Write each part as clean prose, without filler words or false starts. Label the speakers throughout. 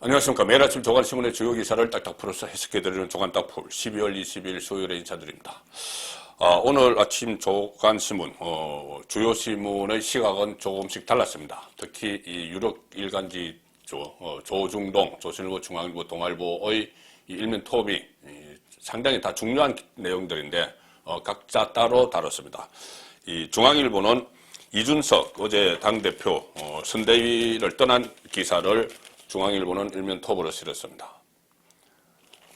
Speaker 1: 안녕하십니까. 매일 아침 조간신문의 주요 기사를 딱딱 풀어서 해석해드리는 조간딱풀 12월 20일 수요일에 인사드립니다. 오늘 아침 조간신문, 주요 신문의 시각은 조금씩 달랐습니다. 특히 이 유력 일간지 조중동, 조선일보, 중앙일보, 동아일보의 이 일면 톱이 상당히 다 중요한 내용들인데 각자 따로 다뤘습니다. 이 중앙일보는 이준석 어제 당대표 선대위를 떠난 기사를 중앙일보는 일면 톱으로 실었습니다.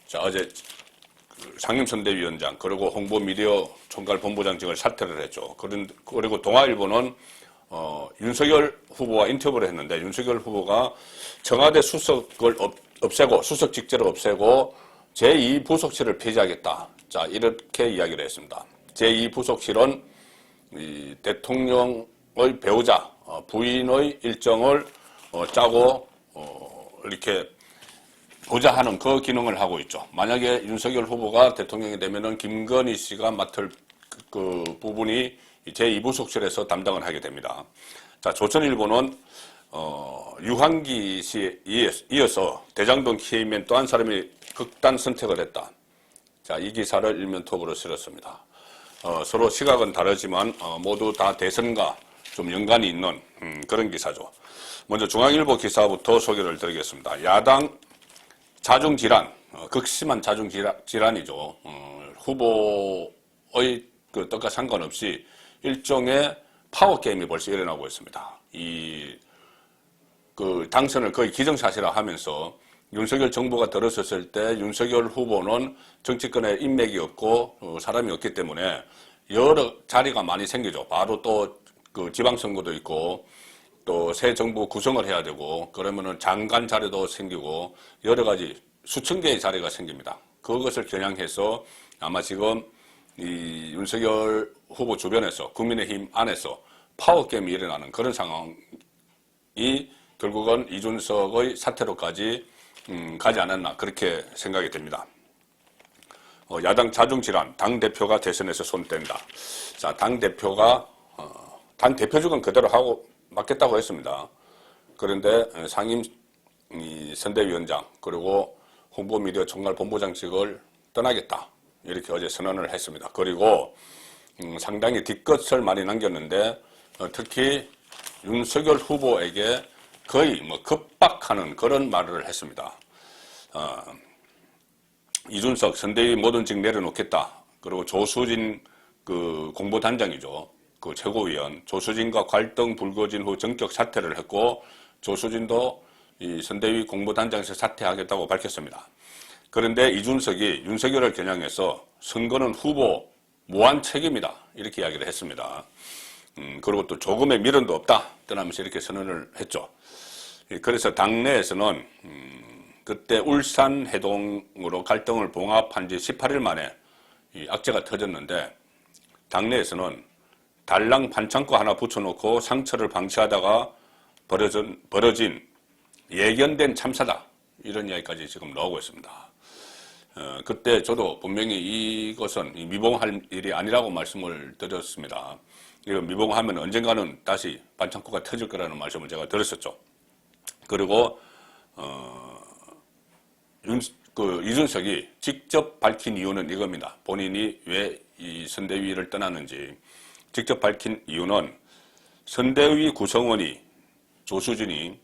Speaker 1: 자, 어제 상임선대위원장 그리고 홍보미디어 총괄본부장직을 사퇴를 했죠. 그리고 동아일보는 윤석열 후보와 인터뷰를 했는데 윤석열 후보가 청와대 수석을 없애고 수석 직제를 없애고 제2부속실을 폐지하겠다. 자, 이렇게 이야기를 했습니다. 제2부속실은 이 대통령의 배우자 부인의 일정을 짜고 이렇게 보좌하는 그 기능을 하고 있죠. 만약에 윤석열 후보가 대통령이 되면은 김건희 씨가 맡을 그 부분이 제2부속실에서 담당을 하게 됩니다. 자, 조선일보는 유한기 씨에 이어서 대장동 K맨 또 한 사람이 극단 선택을 했다. 자, 이 기사를 일면 톱으로 실었습니다. 서로 시각은 다르지만 모두 다 대선과 좀 연관이 있는 그런 기사죠. 먼저 중앙일보 기사부터 소개를 드리겠습니다. 야당 자중질환, 극심한 자중질환이죠. 후보의 그 뜻과 상관없이 일종의 파워게임이 벌써 일어나고 있습니다. 그 당선을 거의 기정사실화 하면서 윤석열 정부가 들어섰을 때 윤석열 후보는 정치권에 인맥이 없고 사람이 없기 때문에 여러 자리가 많이 생기죠. 바로 또 그 지방선거도 있고 또 새 정부 구성을 해야 되고 그러면은 장관 자리도 생기고 여러 가지 수천 개의 자리가 생깁니다. 그것을 겨냥해서 아마 지금 이 윤석열 후보 주변에서 국민의힘 안에서 파워게임이 일어나는 그런 상황이 결국은 이준석의 사퇴로까지 가지 않았나 그렇게 생각이 됩니다. 야당 자중질환, 당대표가 대선에서 손 뗀다. 자, 당대표가 단 대표직은 그대로 하고 맡겠다고 했습니다. 그런데 상임 선대위원장 그리고 홍보미디어 총괄본부장직을 떠나겠다. 이렇게 어제 선언을 했습니다. 그리고 상당히 뒷것을 많이 남겼는데 특히 윤석열 후보에게 거의 급박하는 그런 말을 했습니다. 이준석 선대위 모든 직 내려놓겠다. 그리고 조수진 그 공보단장이죠. 그 최고위원 조수진과 갈등 불거진 후 전격 사퇴를 했고 조수진도 이 선대위 공보단장에서 사퇴하겠다고 밝혔습니다. 그런데 이준석이 윤석열을 겨냥해서 선거는 후보 무한 책임이다 이렇게 이야기를 했습니다. 그리고 또 조금의 미련도 없다 떠나면서 이렇게 선언을 했죠. 그래서 당내에서는 그때 울산 해동으로 갈등을 봉합한 지 18일 만에 이 악재가 터졌는데 당내에서는 달랑 반창고 하나 붙여놓고 상처를 방치하다가 벌어진 예견된 참사다. 이런 이야기까지 지금 나오고 있습니다. 그때 저도 분명히 이것은 미봉할 일이 아니라고 말씀을 드렸습니다. 이거 미봉하면 언젠가는 다시 반창고가 터질 거라는 말씀을 제가 드렸었죠. 그리고 이준석이 직접 밝힌 이유는 이겁니다. 본인이 왜 이 선대위를 떠났는지 직접 밝힌 이유는 선대위 구성원이 조수진이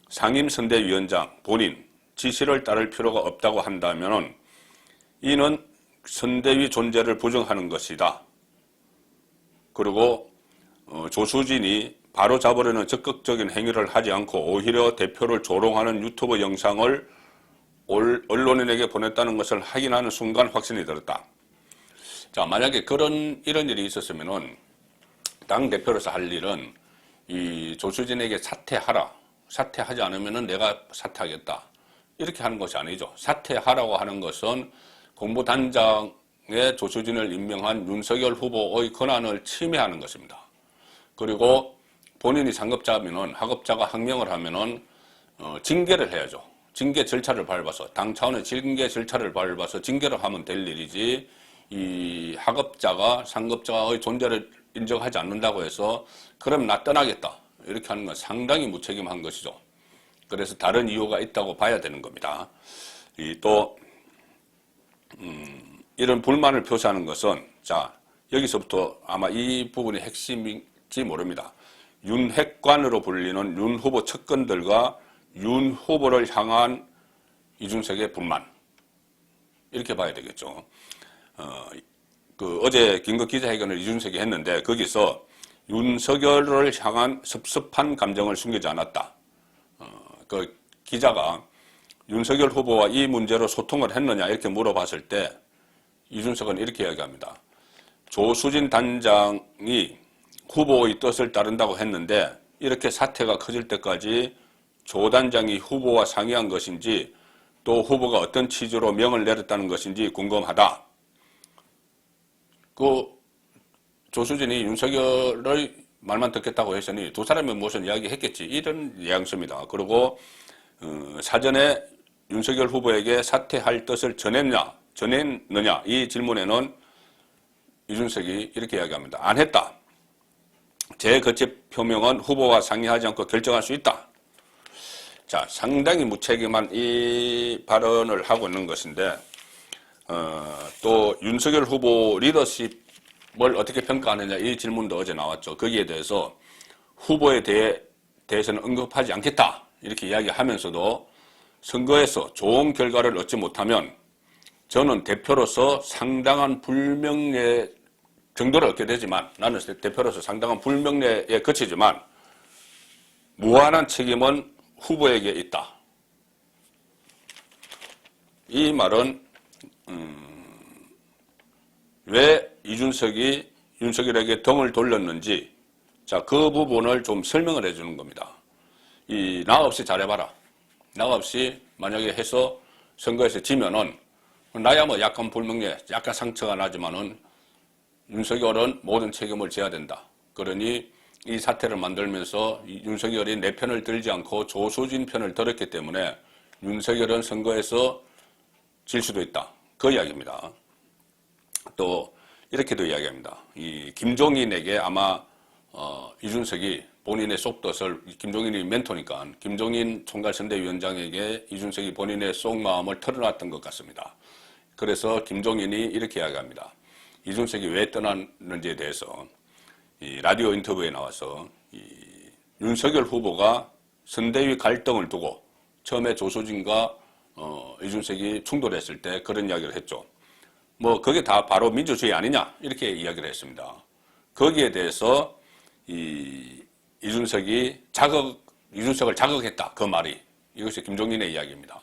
Speaker 1: 상임선대위원장 본인 지시를 따를 필요가 없다고 한다면 이는 선대위 존재를 부정하는 것이다. 그리고 조수진이 바로 잡으려는 적극적인 행위를 하지 않고 오히려 대표를 조롱하는 유튜브 영상을 언론인에게 보냈다는 것을 확인하는 순간 확신이 들었다. 자, 만약에 이런 일이 있었으면은 당대표로서 할 일은 이 조수진에게 사퇴하라. 사퇴하지 않으면은 내가 사퇴하겠다. 이렇게 하는 것이 아니죠. 사퇴하라고 하는 것은 공보단장에 조수진을 임명한 윤석열 후보의 권한을 침해하는 것입니다. 그리고 본인이 상급자면은 하급자가 항명을 하면은 징계를 해야죠. 징계 절차를 밟아서 당 차원의 징계 절차를 밟아서 징계를 하면 될 일이지 이 하급자가 상급자의 존재를 인정하지 않는다고 해서 그럼 나 떠나겠다 이렇게 하는 건 상당히 무책임한 것이죠. 그래서 다른 이유가 있다고 봐야 되는 겁니다. 또 이런 불만을 표시하는 것은 자 여기서부터 아마 이 부분이 핵심인지 모릅니다. 윤핵관으로 불리는 윤 후보 측근들과 윤 후보를 향한 이준석의 불만 이렇게 봐야 되겠죠. 어제 긴급 기자회견을 이준석이 했는데 거기서 윤석열을 향한 섭섭한 감정을 숨기지 않았다. 그 기자가 윤석열 후보와 이 문제로 소통을 했느냐 이렇게 물어봤을 때 이준석은 이렇게 이야기합니다. 조수진 단장이 후보의 뜻을 따른다고 했는데 이렇게 사태가 커질 때까지 조 단장이 후보와 상의한 것인지 또 후보가 어떤 취지로 명을 내렸다는 것인지 궁금하다. 조수진이 윤석열의 말만 듣겠다고 했으니 두 사람이 무슨 이야기 했겠지 이런 뉘앙스입니다. 그리고 사전에 윤석열 후보에게 사퇴할 뜻을 전했느냐 이 질문에는 이준석이 이렇게 이야기합니다. 안 했다. 제 거치 표명은 후보와 상의하지 않고 결정할 수 있다. 자, 상당히 무책임한 이 발언을 하고 있는 것인데 또 윤석열 후보 리더십을 어떻게 평가하느냐 이 질문도 어제 나왔죠. 거기에 대해서 후보에 대해서는 언급하지 않겠다 이렇게 이야기하면서도 선거에서 좋은 결과를 얻지 못하면 저는 대표로서 상당한 불명예 정도를 얻게 되지만 나는 대표로서 상당한 불명예에 그치지만 무한한 책임은 후보에게 있다. 이 말은 왜 이준석이 윤석열에게 등을 돌렸는지 자, 그 부분을 좀 설명을 해주는 겁니다. 나 없이 잘해봐라. 나 없이 만약에 해서 선거에서 지면은 나야 뭐 약간 불명예, 약간 상처가 나지만은 윤석열은 모든 책임을 져야 된다. 그러니 이 사태를 만들면서 윤석열이 내 편을 들지 않고 조수진 편을 들었기 때문에 윤석열은 선거에서 질 수도 있다. 그 이야기입니다. 또 이렇게도 이야기합니다. 이 김종인에게 아마 이준석이 본인의 속뜻을 김종인이 멘토니까 김종인 총괄선대위원장에게 이준석이 본인의 속마음을 털어놨던 것 같습니다. 그래서 김종인이 이렇게 이야기합니다. 이준석이 왜 떠났는지에 대해서 이 라디오 인터뷰에 나와서 윤석열 후보가 선대위 갈등을 두고 처음에 조수진과 이준석이 충돌했을 때 그런 이야기를 했죠. 뭐 그게 다 바로 민주주의 아니냐 이렇게 이야기를 했습니다. 거기에 대해서 이준석을 자극했다 그 말이 이것이 김종인의 이야기입니다.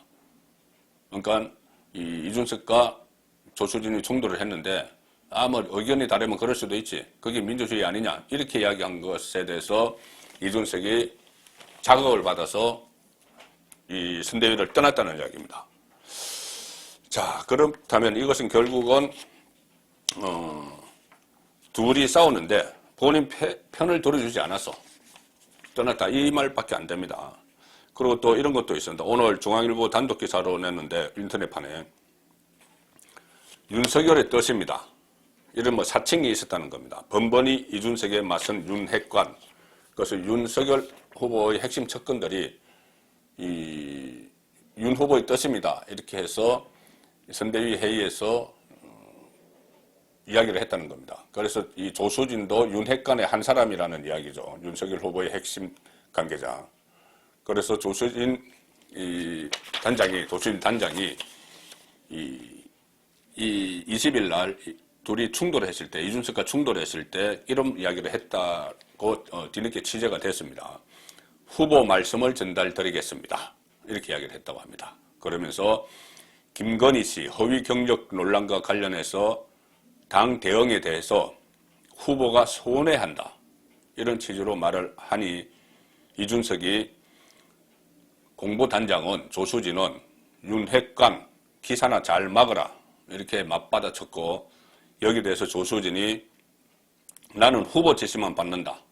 Speaker 1: 그러니까 이준석과 조수진이 충돌을 했는데 뭐 의견이 다르면 그럴 수도 있지. 그게 민주주의 아니냐 이렇게 이야기한 것에 대해서 이준석이 자극을 받아서 이 선대위를 떠났다는 이야기입니다. 자, 그렇다면 이것은 결국은 둘이 싸우는데 본인 편을 들어주지 않았어. 떠났다 이 말밖에 안 됩니다. 그리고 또 이런 것도 있습니다. 오늘 중앙일보 단독 기사로 냈는데 인터넷판에 윤석열의 뜻입니다. 이런 뭐 사칭이 있었다는 겁니다. 번번이 이준석에 맞선 윤핵관, 그래서 윤석열 후보의 핵심 측근들이 윤 후보의 뜻입니다. 이렇게 해서 선대위 회의에서 이야기를 했다는 겁니다. 그래서 이 조수진도 윤핵관의 한 사람이라는 이야기죠. 윤석열 후보의 핵심 관계자. 그래서 조수진 단장이 20일 날 둘이 충돌했을 때, 이준석과 충돌했을 때 이런 이야기를 했다고 뒤늦게 취재가 됐습니다. 후보 말씀을 전달드리겠습니다. 이렇게 이야기를 했다고 합니다. 그러면서 김건희 씨 허위 경력 논란과 관련해서 당 대응에 대해서 후보가 손해한다. 이런 취지로 말을 하니 이준석이 공보단장은 조수진은 윤핵관 기사나 잘 막으라 이렇게 맞받아쳤고 여기에 대해서 조수진이 나는 후보 지시만 받는다.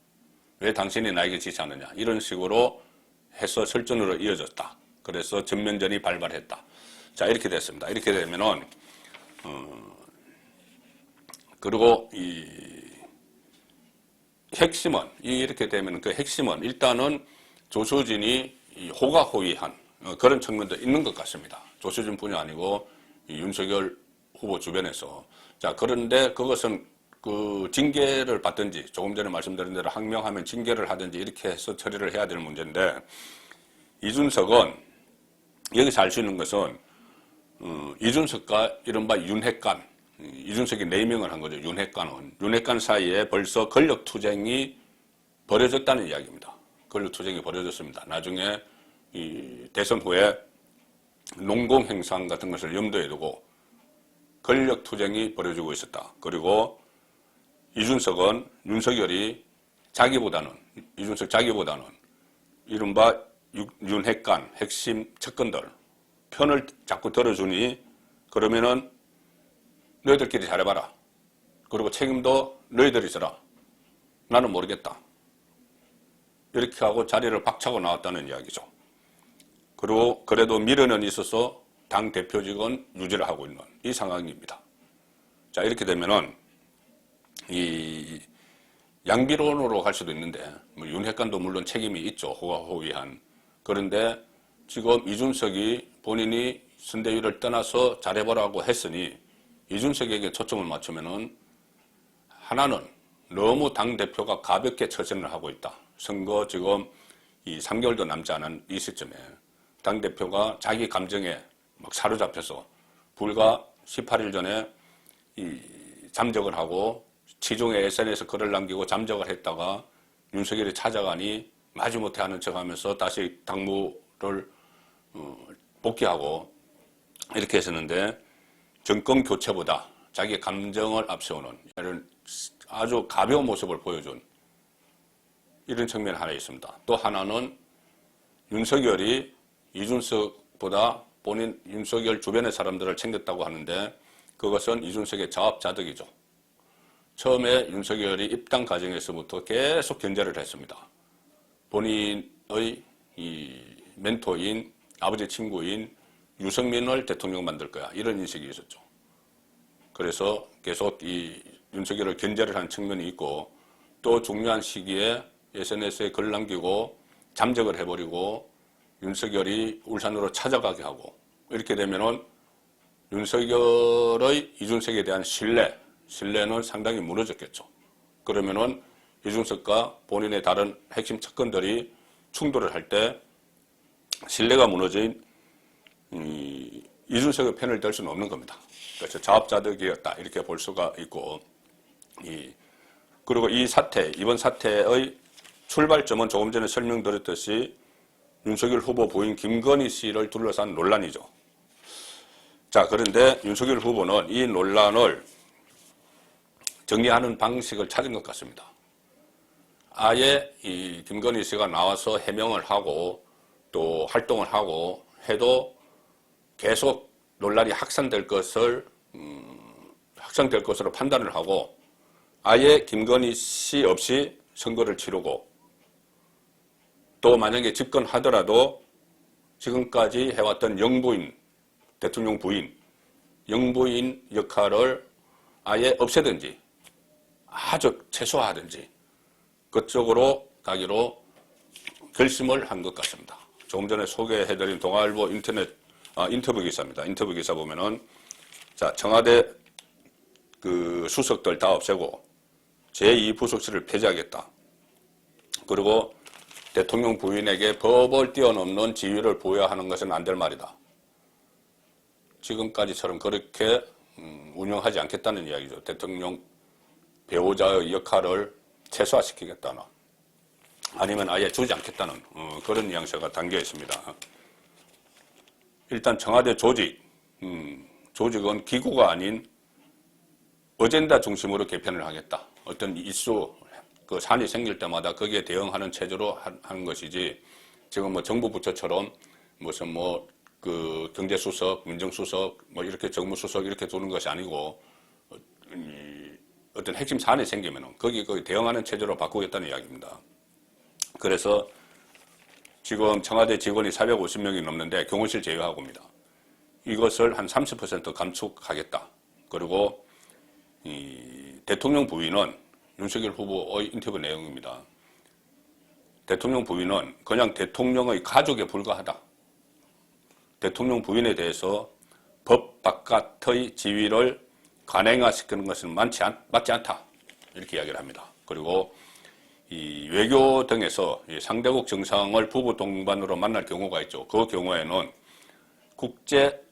Speaker 1: 왜 당신이 나에게 지시하느냐. 이런 식으로 해서 설전으로 이어졌다. 그래서 전면전이 발발했다. 자, 이렇게 됐습니다. 이렇게 되면은 그리고 이 핵심은 이렇게 되면 그 핵심은 일단은 조수진이 이 호가호위한 그런 측면도 있는 것 같습니다. 조수진뿐이 아니고 이 윤석열 후보 주변에서. 자, 그런데 그것은 그 징계를 받든지 조금 전에 말씀드린 대로 항명하면 징계를 하든지 이렇게 해서 처리를 해야 될 문제인데, 이준석은 여기서 알 수 있는 것은 이준석과 이른바 윤핵관, 이준석이 네이밍을 한 거죠. 윤핵관 사이에 벌써 권력투쟁이 벌어졌다는 이야기입니다. 권력투쟁이 벌어졌습니다. 나중에 이 대선 후에 농공행상 같은 것을 염두에 두고 권력투쟁이 벌어지고 있었다. 그리고 이준석은 윤석열이 이준석 자기보다는 이른바 윤핵관 핵심 측근들 편을 자꾸 들어주니 그러면은 너희들끼리 잘해봐라. 그리고 책임도 너희들이 져라. 나는 모르겠다. 이렇게 하고 자리를 박차고 나왔다는 이야기죠. 그리고 그래도 미련은 있어서 당 대표직은 유지를 하고 있는 이 상황입니다. 자, 이렇게 되면은 이 양비론으로 갈 수도 있는데, 뭐 윤핵관도 물론 책임이 있죠. 호가호위한. 그런데 지금 이준석이 본인이 선대위를 떠나서 잘해보라고 했으니 이준석에게 초점을 맞추면은 하나는 너무 당대표가 가볍게 처신을 하고 있다. 선거 지금 이 3개월도 남지 않은 이 시점에 당대표가 자기 감정에 막 사로잡혀서 불과 18일 전에 이 잠적을 하고 치중에 SNS에 글을 남기고 잠적을 했다가 윤석열이 찾아가니 마지못해 하는 척하면서 다시 당무를 복귀하고 이렇게 했었는데, 정권 교체보다 자기 감정을 앞세우는 이런 아주 가벼운 모습을 보여준 이런 측면이 하나 있습니다. 또 하나는 윤석열이 이준석보다 본인 윤석열 주변의 사람들을 챙겼다고 하는데, 그것은 이준석의 자업자득이죠. 처음에 윤석열이 입당 과정에서부터 계속 견제를 했습니다. 본인의 이 멘토인 아버지 친구인 유승민을 대통령 만들 거야, 이런 인식이 있었죠. 그래서 계속 이 윤석열을 견제를 한 측면이 있고, 또 중요한 시기에 SNS에 글 남기고 잠적을 해버리고 윤석열이 울산으로 찾아가게 하고, 이렇게 되면은 윤석열의 이준석에 대한 신뢰는 상당히 무너졌겠죠. 그러면은 이준석과 본인의 다른 핵심 측근들이 충돌을 할 때 신뢰가 무너진 이준석의 편을 들 수는 없는 겁니다. 그래서 자업자득이었다, 이렇게 볼 수가 있고, 그리고 이번 사태의 출발점은 조금 전에 설명드렸듯이 윤석열 후보 부인 김건희 씨를 둘러싼 논란이죠. 자, 그런데 윤석열 후보는 이 논란을 정리하는 방식을 찾은 것 같습니다. 아예 이 김건희 씨가 나와서 해명을 하고 또 활동을 하고 해도 계속 논란이 확산될 것으로 판단을 하고, 아예 김건희 씨 없이 선거를 치르고, 또 만약에 집권하더라도 지금까지 해왔던 대통령 부인, 영부인 역할을 아예 없애든지 아주 최소화하든지 그쪽으로 가기로 결심을 한 것 같습니다. 조금 전에 소개해드린 동아일보 인터뷰 기사입니다. 인터뷰 기사 보면은, 자, 청와대 그 수석들 다 없애고 제2부속실을 폐지하겠다. 그리고 대통령 부인에게 법을 뛰어넘는 지위를 부여하는 것은 안 될 말이다. 지금까지처럼 그렇게 운영하지 않겠다는 이야기죠. 대통령 배우자의 역할을 최소화시키겠다나 아니면 아예 주지 않겠다는 그런 뉘앙스가 담겨 있습니다. 일단 청와대 조직은 기구가 아닌 어젠다 중심으로 개편을 하겠다. 어떤 이슈, 그 사안이 생길 때마다 거기에 대응하는 체제로 하는 것이지, 지금 뭐 정부 부처처럼 무슨 그 경제수석, 민정수석, 이렇게 정무수석 이렇게 두는 것이 아니고, 어떤 핵심 사안이 생기면은 거기 대응하는 체제로 바꾸겠다는 이야기입니다. 그래서 지금 청와대 직원이 450명이 넘는데 경호실 제외하고입니다. 이것을 한 30% 감축하겠다. 그리고 이 대통령 부인은 윤석열 후보의 인터뷰 내용입니다. 대통령 부인은 그냥 대통령의 가족에 불과하다. 대통령 부인에 대해서 법 바깥의 지위를 관행화시키는 것은 맞지 않다. 이렇게 이야기를 합니다. 그리고 이 외교 등에서 이 상대국 정상을 부부 동반으로 만날 경우가 있죠. 그 경우에는 국제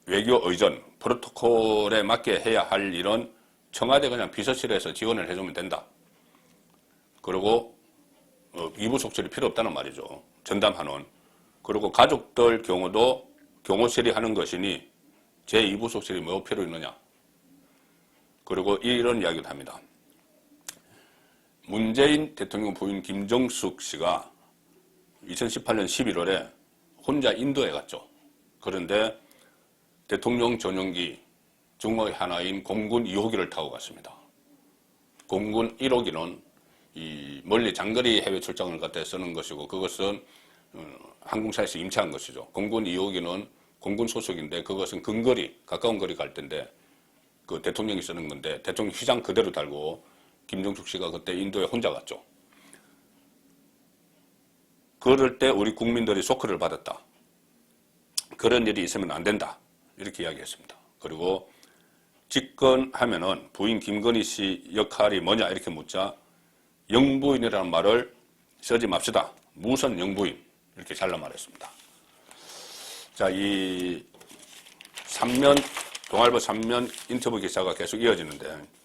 Speaker 1: 외교 의전 프로토콜에 맞게 해야 할 일은 청와대 그냥 비서실에서 지원을 해주면 된다. 그리고 이부속실이 필요 없다는 말이죠. 전담하는. 그리고 가족들 경우도 경호실이 하는 것이니 제2부속실이 뭐 필요 있느냐. 그리고 이런 이야기를 합니다. 문재인 대통령 부인 김정숙 씨가 2018년 11월에 혼자 인도에 갔죠. 그런데 대통령 전용기 중의 하나인 공군 2호기를 타고 갔습니다. 공군 1호기는 이 멀리 장거리 해외 출장을 갖다 쓰는 것이고 그것은 항공사에서 임차한 것이죠. 공군 2호기는 공군 소속인데 그것은 근거리, 가까운 거리 갈 텐데 그 대통령이 쓰는 건데 대통령 휘장 그대로 달고 김정숙 씨가 그때 인도에 혼자 갔죠. 그럴 때 우리 국민들이 쇼크를 받았다. 그런 일이 있으면 안 된다. 이렇게 이야기했습니다. 그리고 집권하면은 부인 김건희 씨 역할이 뭐냐 이렇게 묻자 영부인이라는 말을 쓰지 맙시다. 무슨 영부인 이렇게 잘라 말했습니다. 자, 이 3면 동아일보 3면 인터뷰 기사가 계속 이어지는데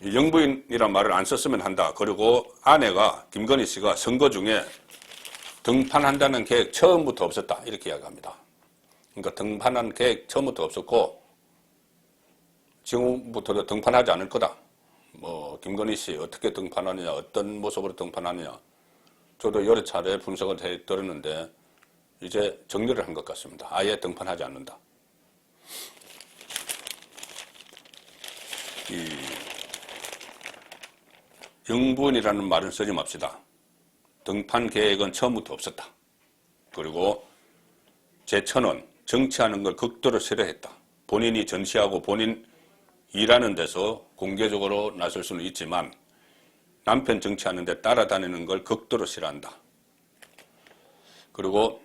Speaker 1: 영부인이란 말을 안 썼으면 한다. 그리고 아내가 김건희 씨가 선거 중에 등판한다는 계획 처음부터 없었다. 이렇게 이야기합니다. 그러니까 등판한 계획 처음부터 없었고 지금부터도 등판하지 않을 거다. 뭐 김건희 씨 어떻게 등판하느냐, 어떤 모습으로 등판하느냐. 저도 여러 차례 분석을 해 들었는데 이제 정리를 한 것 같습니다. 아예 등판하지 않는다. 이 영부인이라는 말은 쓰지 맙시다. 등판 계획은 처음부터 없었다. 그리고 제천은 정치하는 걸 극도로 싫어했다. 본인이 전시하고 본인 일하는 데서 공개적으로 나설 수는 있지만 남편 정치하는 데 따라다니는 걸 극도로 싫어한다. 그리고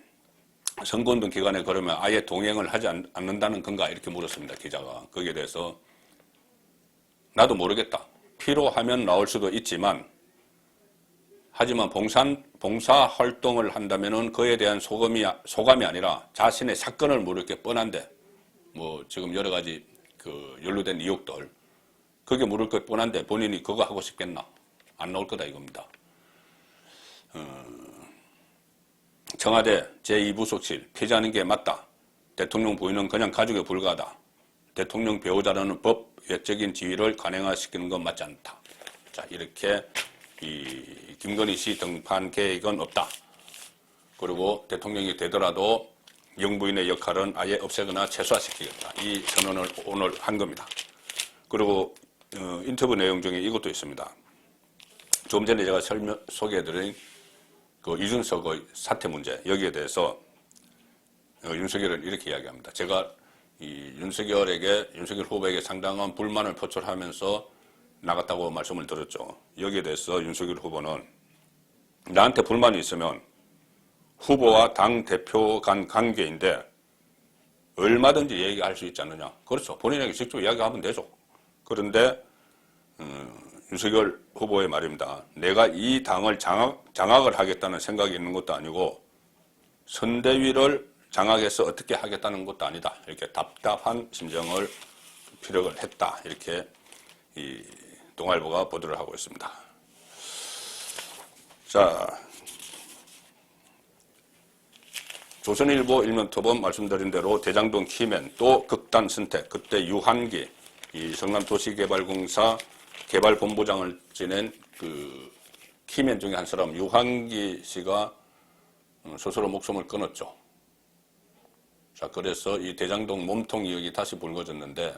Speaker 1: 선거운동 기간에 그러면 아예 동행을 하지 않는다는 건가 이렇게 물었습니다. 기자가. 거기에 대해서 나도 모르겠다. 필요하면 나올 수도 있지만 하지만 봉사 활동을 한다면은 그에 대한 소감이 아니라 자신의 사건을 모를 게 뻔한데 뭐 지금 여러 가지 그 연루된 의혹들 그게 모를 게 뻔한데 본인이 그거 하고 싶겠나? 안 나올 거다 이겁니다. 청와대 제2부속실 피자하는 게 맞다. 대통령 부인은 그냥 가족에 불과하다. 대통령 배우자라는 법 외적인 지위를 관행화시키는 건 맞지 않다. 자, 이렇게 이 김건희 씨 등판 계획은 없다. 그리고 대통령이 되더라도 영부인의 역할은 아예 없애거나 최소화시키겠다. 이 선언을 오늘 한 겁니다. 그리고 인터뷰 내용 중에 이것도 있습니다. 좀 전에 제가 소개해드린 그 이준석의 사퇴 문제 여기에 대해서 윤석열은 이렇게 이야기합니다. 제가 이 윤석열 후보에게 상당한 불만을 표출하면서 나갔다고 말씀을 드렸죠. 여기에 대해서 윤석열 후보는 나한테 불만이 있으면 후보와 당 대표 간 관계인데 얼마든지 얘기할 수 있지 않느냐. 그렇죠. 본인에게 직접 이야기하면 되죠. 그런데 윤석열 후보의 말입니다. 내가 이 당을 장악을 하겠다는 생각이 있는 것도 아니고 선대위를 장악해서 어떻게 하겠다는 것도 아니다. 이렇게 답답한 심정을 피력을 했다. 이렇게 이 동아일보가 보도를 하고 있습니다. 자, 조선일보 일면토범 말씀드린 대로 대장동 키맨 또 극단 선택. 그때 유한기 이 성남도시개발공사 개발본부장을 지낸 그 키맨 중에 한 사람 유한기 씨가 스스로 목숨을 끊었죠. 자, 그래서 이 대장동 몸통 의혹이 다시 불거졌는데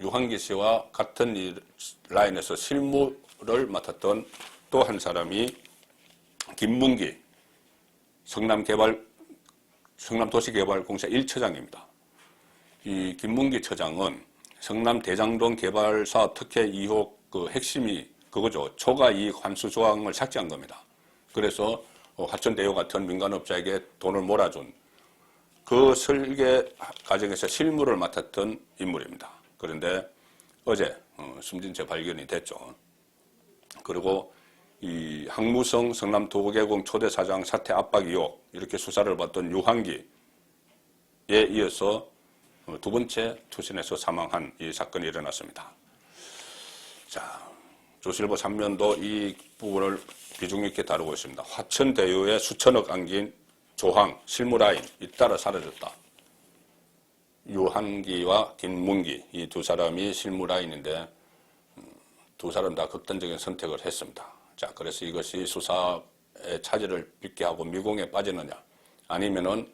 Speaker 1: 유한기 씨와 같은 이 라인에서 실무를 맡았던 또 한 사람이 김문기 성남도시개발공사 1처장입니다. 이 김문기 처장은 성남 대장동 개발 사업 특혜 의혹 그 핵심이 그거죠. 초과이익 환수 조항을 삭제한 겁니다. 그래서 화천대유 같은 민간업자에게 돈을 몰아준 그 설계 과정에서 실무를 맡았던 인물입니다. 그런데 어제 숨진 채 발견이 됐죠. 그리고 이 항무성 성남도계공 초대사장 사퇴 압박 의혹 이렇게 수사를 받던 유한기에 이어서 두 번째 투신에서 사망한 이 사건이 일어났습니다. 자, 조실보 3면도 이 부분을 비중 있게 다루고 있습니다. 화천대유에 수천억 안긴 조항, 실무라인 잇따라 사라졌다. 유한기와 김문기 이 두 사람이 실무라인인데 두 사람 다 극단적인 선택을 했습니다. 자, 그래서 이것이 수사의 차질을 빚게 하고 미공에 빠지느냐 아니면은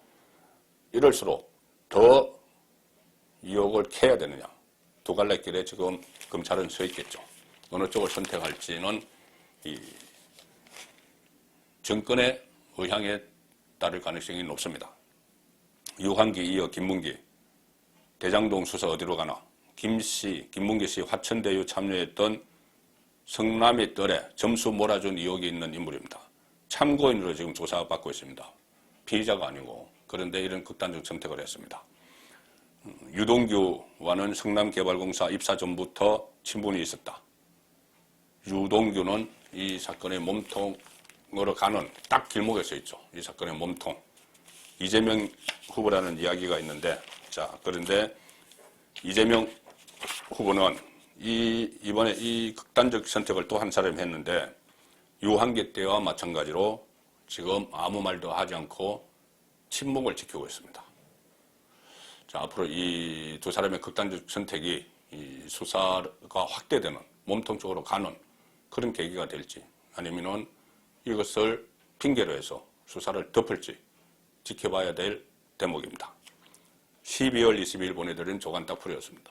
Speaker 1: 이럴수록 더 의혹을 캐야 되느냐 두 갈래 길에 지금 검찰은 서 있겠죠. 어느 쪽을 선택할지는 이 정권의 의향에 따를 가능성이 높습니다. 유한기 이어 김문기 대장동 수사 어디로 가나 김문기 씨 화천대유 참여했던 성남의 뜰에 점수 몰아준 의혹이 있는 인물입니다. 참고인으로 지금 조사받고 있습니다. 피의자가 아니고 그런데 이런 극단적 선택을 했습니다. 유동규와는 성남개발공사 입사 전부터 친분이 있었다. 유동규는 이 사건의 몸통으로 가는 딱 길목에 서 있죠. 이 사건의 몸통. 이재명 후보라는 이야기가 있는데 자 그런데 이재명 후보는 이번에 이 극단적 선택을 또 한 사람이 했는데 유한기 때와 마찬가지로 지금 아무 말도 하지 않고 침묵을 지키고 있습니다. 자, 앞으로 이 두 사람의 극단적 선택이 이 수사가 확대되는 몸통 쪽으로 가는 그런 계기가 될지 아니면은 이것을 핑계로 해서 수사를 덮을지 지켜봐야 될 대목입니다. 12월 20일 보내드린 조간딱풀이었습니다.